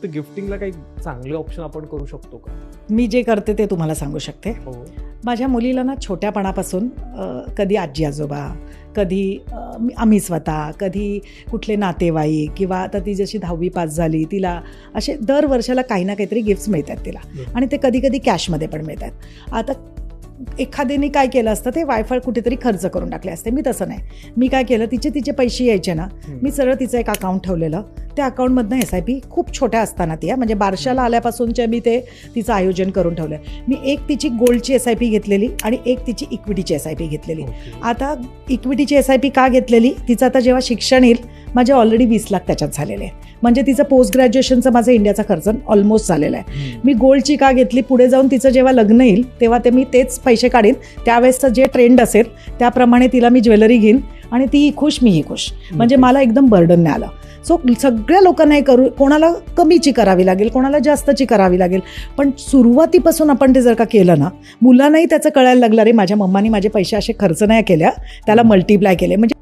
तर गिफ्टिंगला काही चांगले ऑप्शन आपण करू शकतो का? मी जे करते ते तुम्हाला सांगू शकते. हो. माझ्या मुलीला ना छोट्यापणापासून कधी आजी आजोबा, कधी आम्ही स्वतः, कधी कुठले नातेवाईक, किंवा आता ती जशी 10वी पास झाली तिला असे दर वर्षाला काही ना काहीतरी गिफ्ट्स मिळतात तिला. आणि ते कधी कधी कॅशमध्ये पण मिळतात. आता एखाद्याने काय केलं असतं, ते वायफाय कुठेतरी खर्च करून टाकले असते. मी तसं नाही. मी काय केलं, तिचे पैसे यायचे ना, मी सरळ तिचं एक अकाउंट ठेवलेलं. त्या अकाउंटमधनं SIP खूप छोट्या असताना ती म्हणजे बारशाला आल्यापासूनच्या मी ते तिचं आयोजन करून ठेवलं. मी एक तिची गोल्डची SIP घेतलेली आणि एक तिची इक्विटीची SIP घेतलेली. आता इक्विटीची SIP का घेतलेली, तिचं आता जेव्हा शिक्षण येईल, माझे ऑलरेडी 20 लाख त्याच्यात झालेले आहे. म्हणजे तिचं पोस्ट ग्रॅज्युएशनचं माझं इंडियाचा खर्च ऑलमोस्ट झालेला आहे. मी गोल्डची का घेतली, पुढे जाऊन तिचं जेव्हा लग्न येईल तेव्हा ते मी तेच पैसे काढीन, त्यावेळेसचं जे ट्रेंड असेल त्याप्रमाणे तिला मी ज्वेलरी घेईन आणि तीही खुश मीही खुश. म्हणजे मला एकदम बर्डन नाही आलं. सो सगळ्या लोकांना हे करू, कोणाला कमीची करावी लागेल, कोणाला जास्तची करावी लागेल, पण सुरुवातीपासून आपण ते जर का केलं ना, मुलांनाही त्याचं कळायला लागलं, रे माझ्या मम्मानी माझे पैसे असे खर्च नाही केल्या, त्याला मल्टिप्लाय केले. म्हणजे